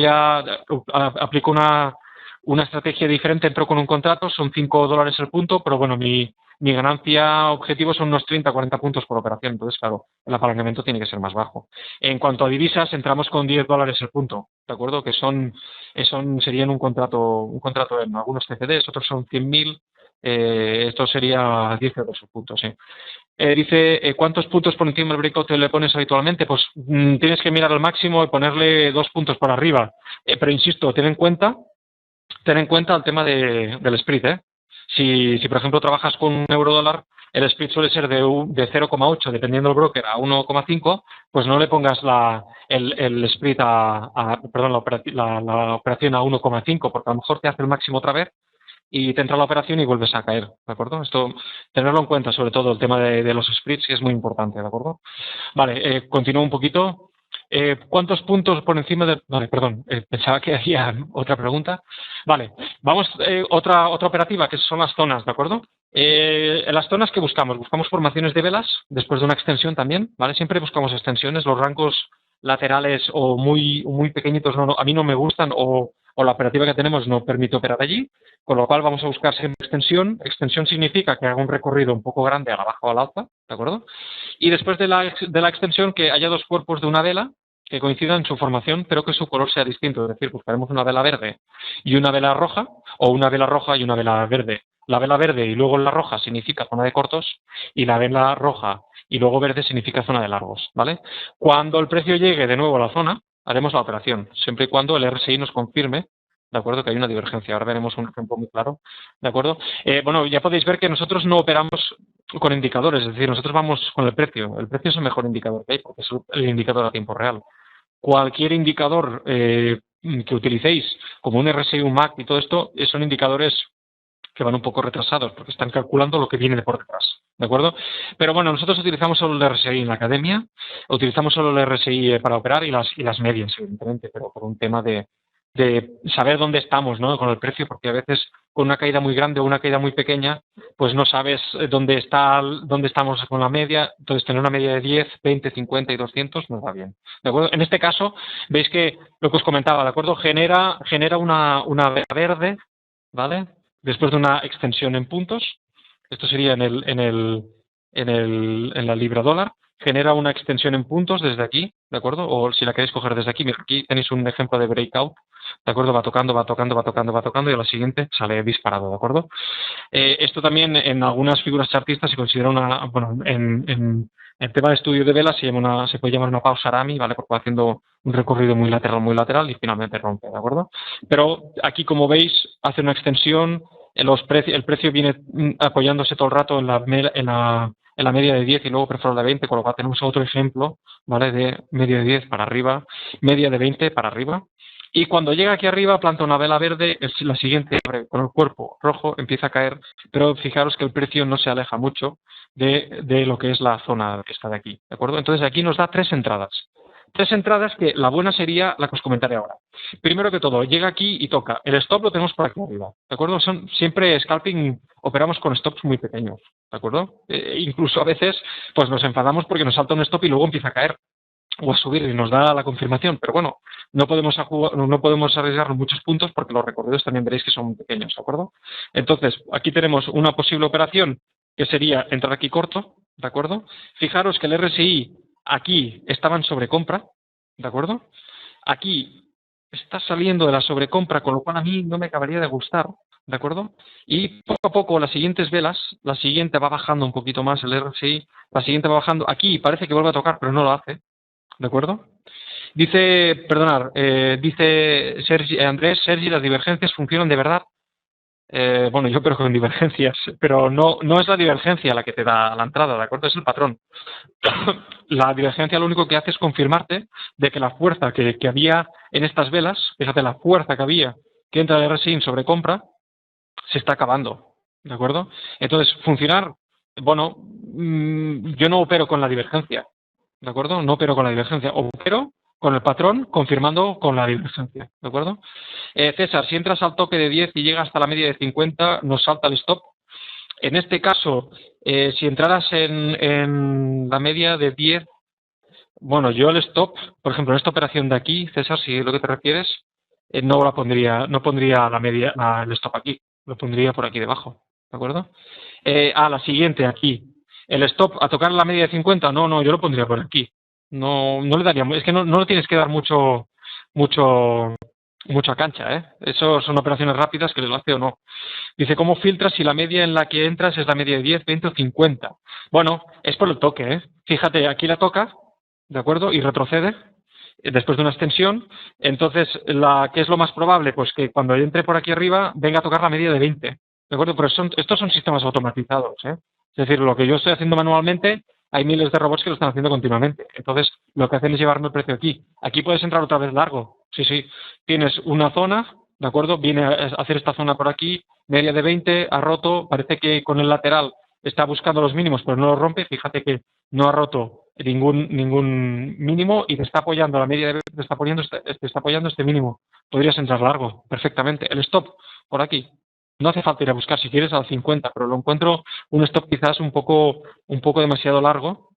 aplico una estrategia diferente, entro con un contrato, son 5 dólares el punto, pero bueno, mi ganancia objetivo son unos 30, 40 puntos por operación. Entonces, claro, el apalancamiento tiene que ser más bajo. En cuanto a divisas, entramos con 10 dólares el punto, ¿de acuerdo? Que serían un contrato en algunos CFDs, otros son 100.000. Esto sería 10 euros el punto, sí. Dice, ¿cuántos puntos por encima del breakout le pones habitualmente? Pues tienes que mirar al máximo y ponerle 2 puntos por arriba. Pero insisto, ten en cuenta el tema del split, ¿eh? Si por ejemplo trabajas con un euro dólar, el split suele ser de 0,8, dependiendo del broker, a 1,5, pues no le pongas el split perdón, la operación a 1,5, porque a lo mejor te hace el máximo otra vez y te entra la operación y vuelves a caer, ¿de acuerdo? Esto, tenerlo en cuenta, sobre todo el tema de los splits, que es muy importante, ¿de acuerdo? Vale, continúo un poquito. ¿Cuántos puntos por encima de...? Vale, perdón, pensaba que había otra pregunta. Vale, vamos, otra operativa, que son las zonas, ¿de acuerdo? En las zonas que buscamos formaciones de velas, después de una extensión también, ¿vale? Siempre buscamos extensiones, los rangos laterales o muy pequeñitos a mí no me gustan o la operativa que tenemos no permite operar allí, con lo cual vamos a buscar siempre extensión. Extensión significa que haga un recorrido un poco grande a la baja o al alza, ¿de acuerdo? Y después de la extensión que haya dos cuerpos de una vela que coincidan en su formación, pero que su color sea distinto. Es decir, buscaremos una vela verde y una vela roja, o una vela roja y una vela verde. La vela verde y luego la roja significa zona de cortos, y la vela roja y luego verde significa zona de largos, ¿vale? Cuando el precio llegue de nuevo a la zona, haremos la operación, siempre y cuando el RSI nos confirme, ¿de acuerdo?, que hay una divergencia. Ahora veremos un ejemplo muy claro, ¿de acuerdo? Bueno, ya podéis ver que nosotros no operamos con indicadores, es decir, nosotros vamos con el precio. El precio es el mejor indicador que hay, porque es el indicador a tiempo real. Cualquier indicador que utilicéis, como un RSI, un MAC y todo esto, son indicadores que van un poco retrasados, porque están calculando lo que viene de por detrás, ¿de acuerdo? Pero bueno, nosotros utilizamos solo el RSI en la academia, utilizamos solo el RSI para operar y las medias, evidentemente, pero por un tema de saber dónde estamos, ¿no?, con el precio, porque a veces con una caída muy grande o una caída muy pequeña, pues no sabes dónde estamos con la media. Entonces, tener una media de 10, 20, 50 y 200 nos va bien, ¿de acuerdo? En este caso, veis que lo que os comentaba, ¿de acuerdo? Genera una vela verde, ¿vale?, después de una extensión en puntos. Esto sería en la libra dólar. Genera una extensión en puntos desde aquí, ¿de acuerdo? O si la queréis coger desde aquí, mira, aquí tenéis un ejemplo de breakout, ¿de acuerdo? Va tocando y a la siguiente sale disparado, ¿de acuerdo? Esto también en algunas figuras chartistas se considera en tema de estudio de velas se puede llamar una pausa Arami, ¿vale? Porque va haciendo un recorrido muy lateral y finalmente rompe, ¿de acuerdo? Pero aquí, como veis, hace una extensión, el precio viene apoyándose todo el rato en la media de 10 y luego perfora de 20, con lo cual tenemos otro ejemplo, ¿vale?, de media de 10 para arriba, media de 20 para arriba. Y cuando llega aquí arriba, planta una vela verde, la siguiente con el cuerpo rojo empieza a caer, pero fijaros que el precio no se aleja mucho de lo que es la zona que está de aquí, ¿de acuerdo? Entonces aquí nos da tres entradas. Tres entradas que la buena sería la que os comentaré ahora. Primero que todo, llega aquí y toca. El stop lo tenemos por aquí arriba, ¿de acuerdo? Siempre scalping operamos con stops muy pequeños, ¿de acuerdo? Incluso a veces pues nos enfadamos porque nos salta un stop y luego empieza a caer o a subir y nos da la confirmación, pero bueno, no podemos arriesgarnos muchos puntos porque los recorridos también veréis que son muy pequeños, ¿de acuerdo? Entonces, aquí tenemos una posible operación que sería entrar aquí corto, ¿de acuerdo? Fijaros que el RSI aquí estaba en sobrecompra, ¿de acuerdo? Aquí está saliendo de la sobrecompra, con lo cual a mí no me acabaría de gustar, ¿de acuerdo? Y poco a poco las siguientes velas, la siguiente va bajando un poquito más el RSI, la siguiente va bajando, aquí parece que vuelve a tocar, pero no lo hace, ¿de acuerdo? Dice Andrés, Sergi, ¿las divergencias funcionan de verdad? Bueno, yo creo que con divergencias, pero no es la divergencia la que te da la entrada, ¿de acuerdo? Es el patrón. La divergencia lo único que hace es confirmarte de que la fuerza que había en estas velas, fíjate la fuerza que había que entra el RSI en sobrecompra, se está acabando, ¿de acuerdo? Entonces, funcionar, bueno, yo no opero con la divergencia, ¿de acuerdo? No opero con la divergencia, opero con el patrón, confirmando con la divergencia, ¿de acuerdo? César, si entras al tope de 10 y llegas hasta la media de 50, nos salta el stop. En este caso, si entraras en la media de 10, bueno, yo el stop, por ejemplo, en esta operación de aquí, César, si es lo que te refieres, no la pondría, no pondría la media, el stop aquí, lo pondría por aquí debajo, ¿de acuerdo? A la siguiente, aquí. El stop a tocar la media de 50, no, yo lo pondría por aquí. No le daría, es que no le tienes que dar mucho, mucha cancha, ¿eh? Eso son operaciones rápidas que les lo hace o no. Dice, ¿cómo filtras si la media en la que entras es la media de 10, 20 o 50? Bueno, es por el toque, ¿eh? Fíjate, aquí la toca, ¿de acuerdo? Y retrocede después de una extensión. Entonces, ¿qué es lo más probable? Pues que cuando entre por aquí arriba venga a tocar la media de 20, ¿de acuerdo? Pero estos son sistemas automatizados, ¿eh? Es decir, lo que yo estoy haciendo manualmente, hay miles de robots que lo están haciendo continuamente. Entonces, lo que hacen es llevarme el precio aquí. Aquí puedes entrar otra vez largo. Sí. Tienes una zona, ¿de acuerdo? Viene a hacer esta zona por aquí, media de 20, ha roto, parece que con el lateral está buscando los mínimos, pero no los rompe. Fíjate que no ha roto ningún mínimo y te está apoyando la media de 20, te está apoyando este mínimo. Podrías entrar largo, perfectamente. El stop, por aquí. No hace falta ir a buscar, si quieres, al 50, pero lo encuentro un stop quizás un poco demasiado largo,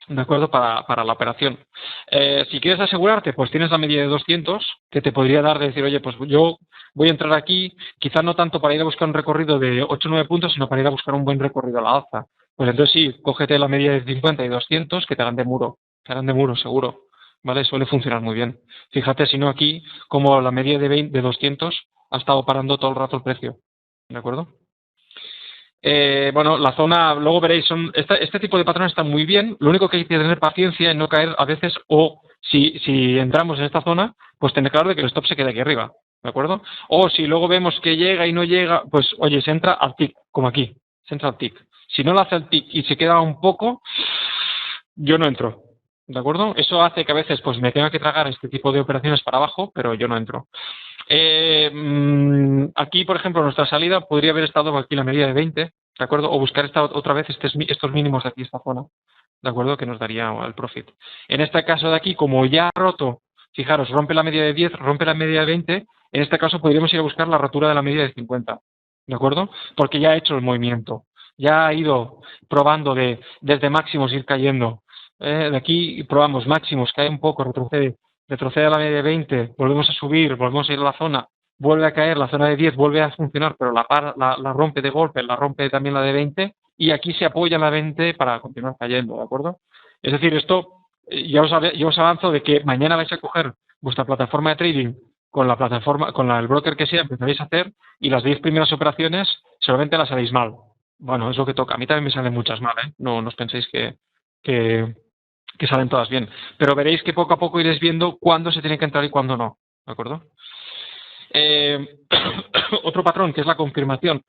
¿de acuerdo? Para la operación. Si quieres asegurarte, pues tienes la media de 200, que te podría dar de decir, oye, pues yo voy a entrar aquí, quizás no tanto para ir a buscar un recorrido de 8 o 9 puntos, sino para ir a buscar un buen recorrido a la alza. Pues entonces sí, cógete la media de 50 y 200, que te harán de muro, seguro. ¿Vale? Suele funcionar muy bien. Fíjate, si no aquí, como la media de 200 ha estado parando todo el rato el precio. ¿De acuerdo? Bueno, la zona, luego veréis, este tipo de patrones están muy bien. Lo único que hay que tener paciencia en no caer a veces, o si entramos en esta zona, pues tener claro de que el stop se quede aquí arriba, ¿de acuerdo? O si luego vemos que llega y no llega, pues oye, se entra al tick, como aquí, se entra al tick. Si no lo hace al tick y se queda un poco, yo no entro, ¿de acuerdo? Eso hace que a veces pues me tenga que tragar este tipo de operaciones para abajo, pero yo no entro. Aquí, por ejemplo, nuestra salida podría haber estado aquí la media de 20, ¿de acuerdo? O buscar otra vez estos mínimos de aquí, esta zona, ¿de acuerdo? Que nos daría el profit. En este caso de aquí, como ya ha roto, fijaros, rompe la media de 10, rompe la media de 20, en este caso podríamos ir a buscar la rotura de la media de 50, ¿de acuerdo? Porque ya ha hecho el movimiento, ya ha ido probando desde máximos ir cayendo. De aquí probamos máximos, cae un poco, retrocede a la media de 20, volvemos a subir, volvemos a ir a la zona, vuelve a caer, la zona de 10 vuelve a funcionar, pero la rompe de golpe, la rompe también la de 20, y aquí se apoya en la 20 para continuar cayendo, ¿de acuerdo? Es decir, esto ya os avanzo de que mañana vais a coger vuestra plataforma de trading con la plataforma, con el broker que sea, empezaréis a hacer, y las 10 primeras operaciones solamente las haréis mal. Bueno, es lo que toca. A mí también me salen muchas mal, ¿eh? No os penséis que salen todas bien. Pero veréis que poco a poco iréis viendo cuándo se tiene que entrar y cuándo no. ¿De acuerdo? Otro patrón, que es la confirmación.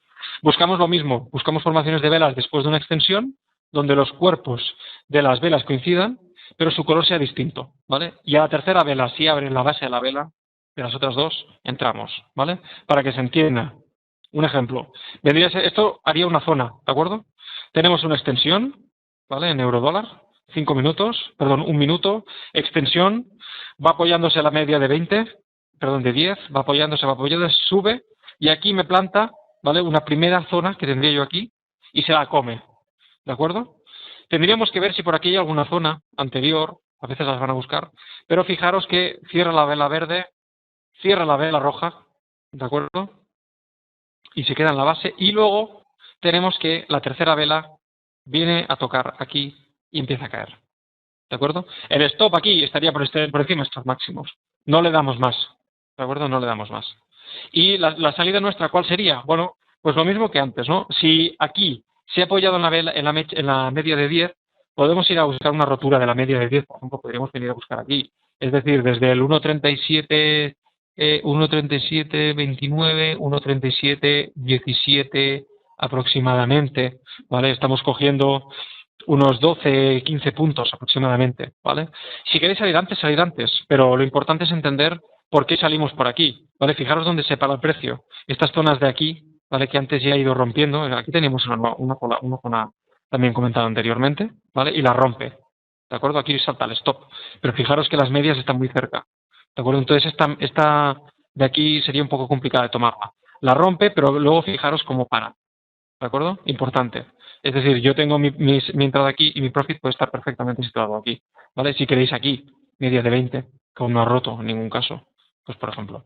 Buscamos lo mismo. Buscamos formaciones de velas después de una extensión, donde los cuerpos de las velas coincidan, pero su color sea distinto. ¿Vale? Y a la tercera vela, si abren la base de la vela, de las otras dos, entramos. ¿Vale? Para que se entienda. Un ejemplo. Esto haría una zona. ¿De acuerdo? Tenemos una extensión, ¿vale? En euro-dólar. 5 minutos, perdón, 1 minuto, extensión, va apoyándose a la media de 20, perdón, de 10, va apoyándose, sube, y aquí me planta, ¿vale? Una primera zona que tendría yo aquí, y se la come, ¿de acuerdo? Tendríamos que ver si por aquí hay alguna zona anterior, a veces las van a buscar, pero fijaros que cierra la vela verde, cierra la vela roja, ¿de acuerdo? Y se queda en la base, y luego tenemos que la tercera vela viene a tocar aquí y empieza a caer. ¿De acuerdo? El stop aquí estaría por encima de estos máximos. No le damos más. ¿De acuerdo? No le damos más. Y la salida nuestra, ¿cuál sería? Bueno, pues lo mismo que antes, ¿no? Si aquí se ha apoyado en la media de 10, podemos ir a buscar una rotura de la media de 10, por ejemplo, podríamos venir a buscar aquí. Es decir, desde el 1.37, 1.37.29, 1.37.17 aproximadamente, ¿vale? Estamos cogiendo unos 12, 15 puntos aproximadamente, ¿vale? Si queréis salir antes, pero lo importante es entender por qué salimos por aquí, ¿vale? Fijaros dónde se para el precio. Estas zonas de aquí, ¿vale? Que antes ya he ido rompiendo, aquí teníamos una zona también comentada anteriormente, ¿vale? Y la rompe, ¿de acuerdo? Aquí salta el stop, pero fijaros que las medias están muy cerca, ¿de acuerdo? Entonces esta de aquí sería un poco complicada de tomarla. La rompe, pero luego fijaros cómo para, ¿de acuerdo? Importante. Es decir, yo tengo mi entrada aquí y mi profit puede estar perfectamente situado aquí, ¿vale? Si queréis aquí, media de 20, que aún no ha roto en ningún caso, pues por ejemplo.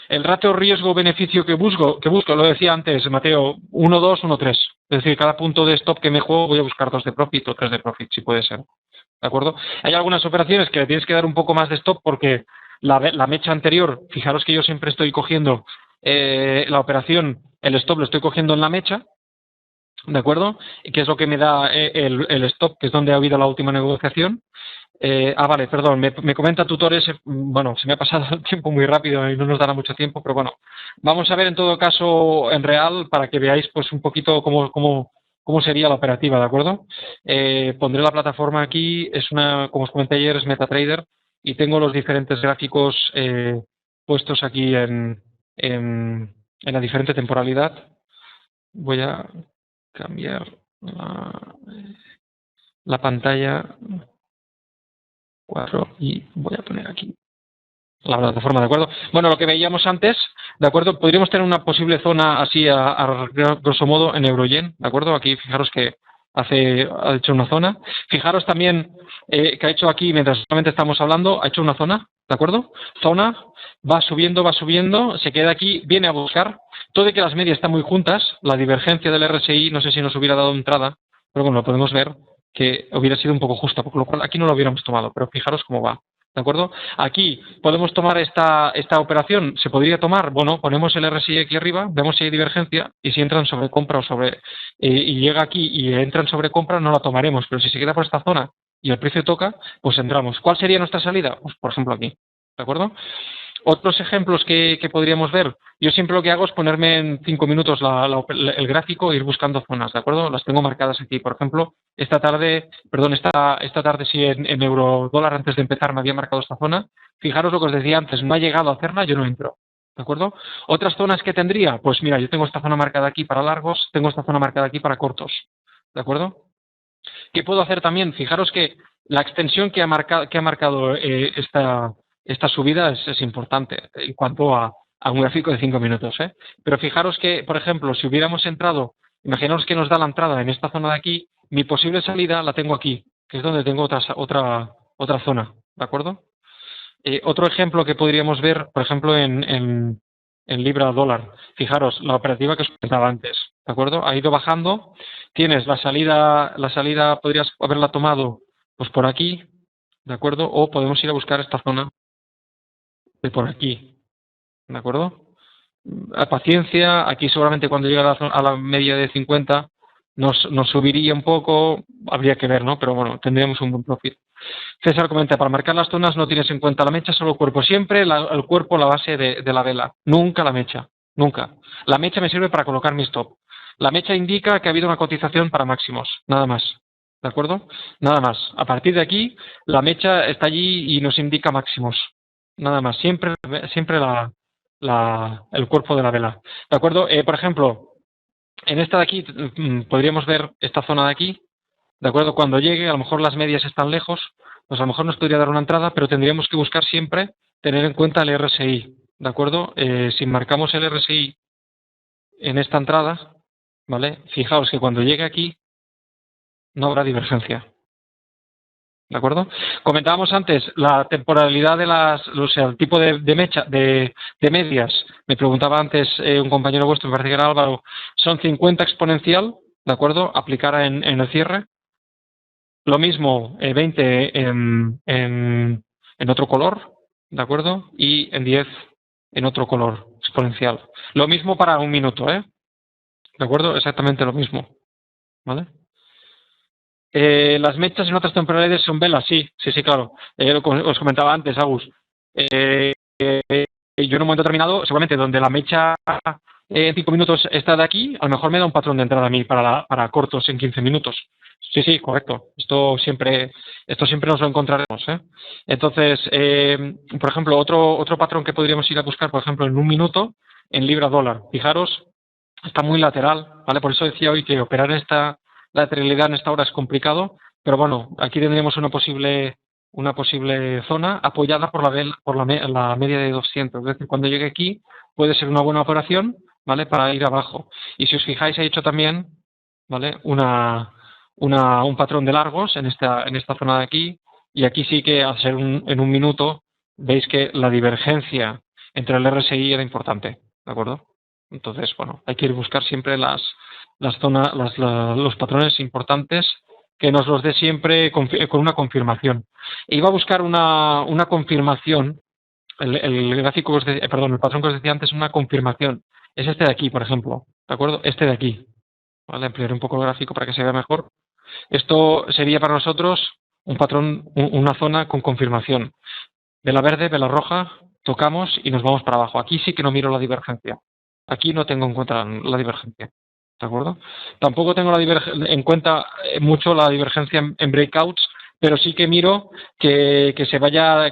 El ratio riesgo-beneficio que busco, lo decía antes, Mateo, 1, 2, 1, 3. Es decir, cada punto de stop que me juego voy a buscar 2 de profit o 3 de profit, si puede ser. ¿De acuerdo? Hay algunas operaciones que le tienes que dar un poco más de stop porque la mecha anterior, fijaros que yo siempre estoy cogiendo la operación, el stop lo estoy cogiendo en la mecha, ¿de acuerdo? Y que es lo que me da el stop, que es donde ha habido la última negociación. Vale, perdón, me comenta tutores, bueno, se me ha pasado el tiempo muy rápido y no nos dará mucho tiempo, pero bueno, vamos a ver en todo caso en real para que veáis pues un poquito cómo sería la operativa, ¿de acuerdo? Pondré la plataforma aquí, como os comenté ayer, es MetaTrader y tengo los diferentes gráficos puestos aquí en la diferente temporalidad. Voy a cambiar la pantalla 4 y voy a poner aquí la plataforma, ¿de acuerdo? Bueno, lo que veíamos antes, ¿de acuerdo? Podríamos tener una posible zona así a grosso modo en euro-yen, ¿de acuerdo? Aquí fijaros que ha hecho una zona. Fijaros también que ha hecho aquí, mientras solamente estamos hablando, ha hecho una zona, ¿de acuerdo? Zona, va subiendo, se queda aquí, viene a buscar. Todo de que las medias están muy juntas, la divergencia del RSI, no sé si nos hubiera dado entrada, pero bueno, lo podemos ver que hubiera sido un poco justa, por lo cual aquí no lo hubiéramos tomado, pero fijaros cómo va. ¿De acuerdo? Aquí podemos tomar esta operación. ¿Se podría tomar? Bueno, ponemos el RSI aquí arriba, vemos si hay divergencia y si entran sobre compra o sobre... y llega aquí y entran sobre compra, no la tomaremos. Pero si se queda por esta zona y el precio toca, pues entramos. ¿Cuál sería nuestra salida? Pues por ejemplo aquí. ¿De acuerdo? Otros ejemplos que podríamos ver, yo siempre lo que hago es ponerme en 5 minutos el gráfico e ir buscando zonas, ¿de acuerdo? Las tengo marcadas aquí. Por ejemplo, esta tarde sí en euro dólar antes de empezar me había marcado esta zona. Fijaros lo que os decía antes, no ha llegado a hacerla, yo no entro. ¿De acuerdo? Otras zonas que tendría, pues mira, yo tengo esta zona marcada aquí para largos, tengo esta zona marcada aquí para cortos. ¿De acuerdo? ¿Qué puedo hacer también? Fijaros que la extensión que ha marcado esta subida es importante en cuanto a un gráfico de 5 minutos. Pero fijaros que, por ejemplo, si hubiéramos entrado, imaginaos que nos da la entrada en esta zona de aquí, mi posible salida la tengo aquí, que es donde tengo otra zona. ¿De acuerdo? Otro ejemplo que podríamos ver, por ejemplo, en libra dólar. Fijaros, la operativa que os comentaba antes, ¿de acuerdo? Ha ido bajando. Tienes la salida podrías haberla tomado pues por aquí, ¿de acuerdo? O podemos ir a buscar esta zona de por aquí, ¿de acuerdo? A paciencia, aquí seguramente cuando llegue a la media de 50 nos subiría un poco, habría que ver, ¿no? Pero bueno, tendríamos un buen profit. César comenta, para marcar las zonas no tienes en cuenta la mecha, solo el cuerpo. Siempre el cuerpo, la base de la vela. Nunca la mecha. Nunca. La mecha me sirve para colocar mi stop. La mecha indica que ha habido una cotización para máximos. Nada más. ¿De acuerdo? Nada más. A partir de aquí, la mecha está allí y nos indica máximos. Nada más. Siempre el cuerpo de la vela. ¿De acuerdo? Por ejemplo, en esta de aquí podríamos ver esta zona de aquí. ¿De acuerdo? Cuando llegue, a lo mejor las medias están lejos, pues a lo mejor nos podría dar una entrada, pero tendríamos que buscar siempre tener en cuenta el RSI. ¿De acuerdo? Si marcamos el RSI en esta entrada, ¿vale? Fijaos que cuando llegue aquí no habrá divergencia. ¿De acuerdo? Comentábamos antes la temporalidad o sea, el tipo de mecha, de medias. Me preguntaba antes un compañero vuestro, me parece que era Álvaro, son 50 exponencial, ¿de acuerdo? Aplicará en el cierre. Lo mismo, 20 en otro color, ¿de acuerdo? Y en 10 en otro color exponencial. Lo mismo para un minuto, ¿eh? ¿De acuerdo? Exactamente lo mismo, ¿vale? Las mechas en otras temporalidades son velas, sí, claro. Os comentaba antes, Agus. Yo en un momento determinado, seguramente donde la mecha en 5 minutos está de aquí, a lo mejor me da un patrón de entrada a mí para cortos en 15 minutos. Sí, correcto. Esto siempre nos lo encontraremos. Entonces, por ejemplo, otro patrón que podríamos ir a buscar, por ejemplo, en un minuto, en libra dólar. Fijaros, está muy lateral, ¿vale? Por eso decía hoy que operar esta lateralidad en esta hora es complicado, pero bueno, aquí tendríamos una posible zona apoyada por la media de 200. Es decir, cuando llegue aquí puede ser una buena operación, ¿vale? Para ir abajo. Y si os fijáis, he hecho también, ¿vale? Un patrón de largos en esta zona de aquí. Y aquí sí que al ser en un minuto, veis que la divergencia entre el RSI era importante, ¿de acuerdo? Entonces, bueno, hay que ir buscar siempre las zonas, los patrones importantes que nos los dé siempre con una confirmación. E iba a buscar una confirmación, el gráfico que perdón, el patrón que os decía antes es una confirmación. Es este de aquí, por ejemplo, ¿de acuerdo? Este de aquí. ¿Vale? Ampliaré un poco el gráfico para que se vea mejor. Esto sería para nosotros un patrón, una zona con confirmación. Vela verde, vela roja, tocamos y nos vamos para abajo. Aquí sí que no miro la divergencia. Aquí no tengo en cuenta la divergencia. ¿De acuerdo? Tampoco tengo en cuenta mucho la divergencia en breakouts, pero sí que miro que se vaya,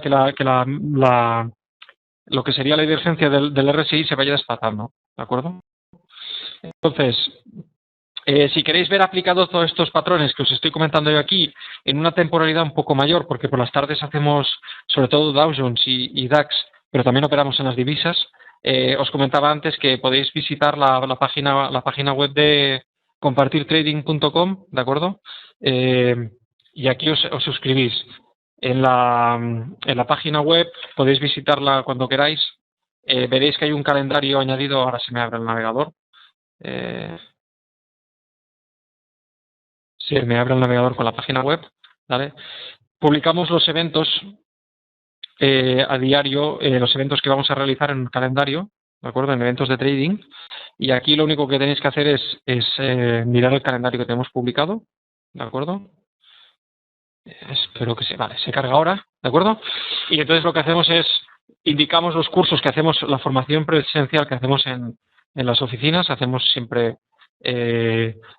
lo que sería la divergencia del RSI se vaya desplazando. ¿De acuerdo? Entonces, si queréis ver aplicados todos estos patrones que os estoy comentando yo aquí en una temporalidad un poco mayor, porque por las tardes hacemos sobre todo Dow Jones y DAX, pero también operamos en las divisas, os comentaba antes que podéis visitar la página web de compartirtrading.com, ¿de acuerdo? Y aquí os suscribís. En la página web podéis visitarla cuando queráis. Veréis que hay un calendario añadido, ahora se me abre el navegador. Eh, Sí, me abre el navegador con la página web, ¿vale? Publicamos los eventos a diario, los eventos que vamos a realizar en el calendario, ¿de acuerdo? En eventos de trading. Y aquí lo único que tenéis que hacer es mirar el calendario que tenemos publicado, ¿de acuerdo? Espero que vale, se carga ahora, ¿de acuerdo? Y entonces lo que hacemos es, indicamos los cursos que hacemos, la formación presencial que hacemos en las oficinas, hacemos siempre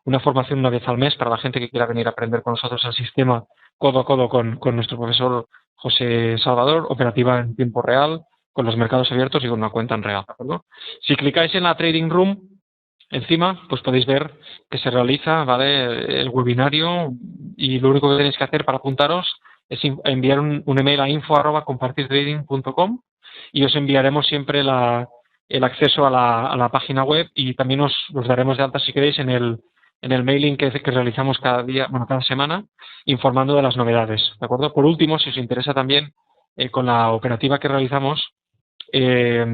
una formación una vez al mes para la gente que quiera venir a aprender con nosotros el sistema codo a codo con nuestro profesor José Salvador, operativa en tiempo real, con los mercados abiertos y con una cuenta en real, ¿de acuerdo? Si clicáis en la Trading Room, encima, pues podéis ver que se realiza, ¿vale? El webinario y lo único que tenéis que hacer para apuntaros es enviar un email a info@compartirtrading.com y os enviaremos siempre el acceso a la página web y también os daremos de alta si queréis en el mailing que realizamos cada día, bueno, cada semana, informando de las novedades, ¿de acuerdo? Por último, si os interesa también con la operativa que realizamos, eh,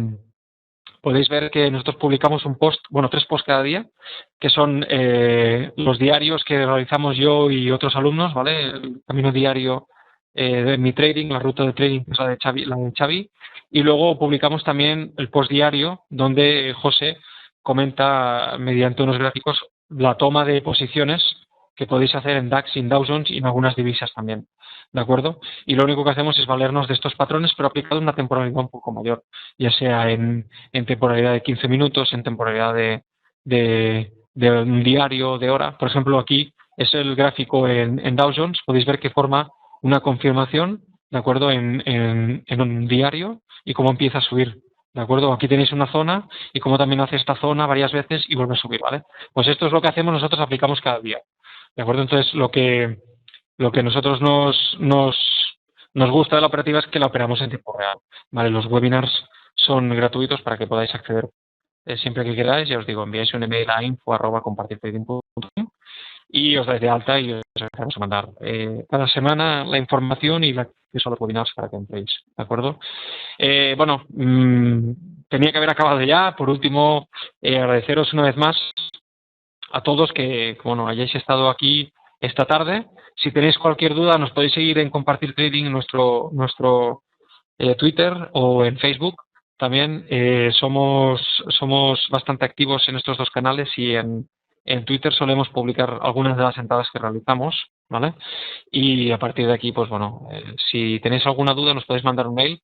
podéis ver que nosotros publicamos un post, bueno, 3 posts cada día, que son los diarios que realizamos yo y otros alumnos, ¿vale? El camino diario de mi trading, la ruta de trading, que es la de Xavi, y luego publicamos también el post diario, donde José comenta mediante unos gráficos la toma de posiciones que podéis hacer en DAX, en Dow Jones y en algunas divisas también, ¿de acuerdo? Y lo único que hacemos es valernos de estos patrones, pero aplicado en una temporalidad un poco mayor, ya sea en temporalidad de 15 minutos, en temporalidad de un diario, de hora. Por ejemplo, aquí es el gráfico en Dow Jones. Podéis ver que forma una confirmación, ¿de acuerdo? En un diario y cómo empieza a subir. ¿De acuerdo? Aquí tenéis una zona y cómo también hace esta zona varias veces y vuelve a subir, ¿vale? Pues esto es lo que hacemos nosotros, aplicamos cada día. ¿De acuerdo? Entonces, lo que nosotros nos gusta de la operativa es que la operamos en tiempo real. ¿Vale? Los webinars son gratuitos para que podáis acceder siempre que queráis. Ya os digo, enviáis un email a info@compartirtrading.com y os dais de alta y os vamos a mandar cada semana la información y la acceso a los webinars para que entréis. ¿De acuerdo? Bueno, tenía que haber acabado ya. Por último, agradeceros una vez más a todos que bueno, hayáis estado aquí esta tarde. Si tenéis cualquier duda, nos podéis seguir en Compartir Trading en nuestro Twitter o en Facebook. También somos bastante activos en estos dos canales y en Twitter solemos publicar algunas de las entradas que realizamos, ¿vale? Y a partir de aquí, pues bueno, si tenéis alguna duda nos podéis mandar un mail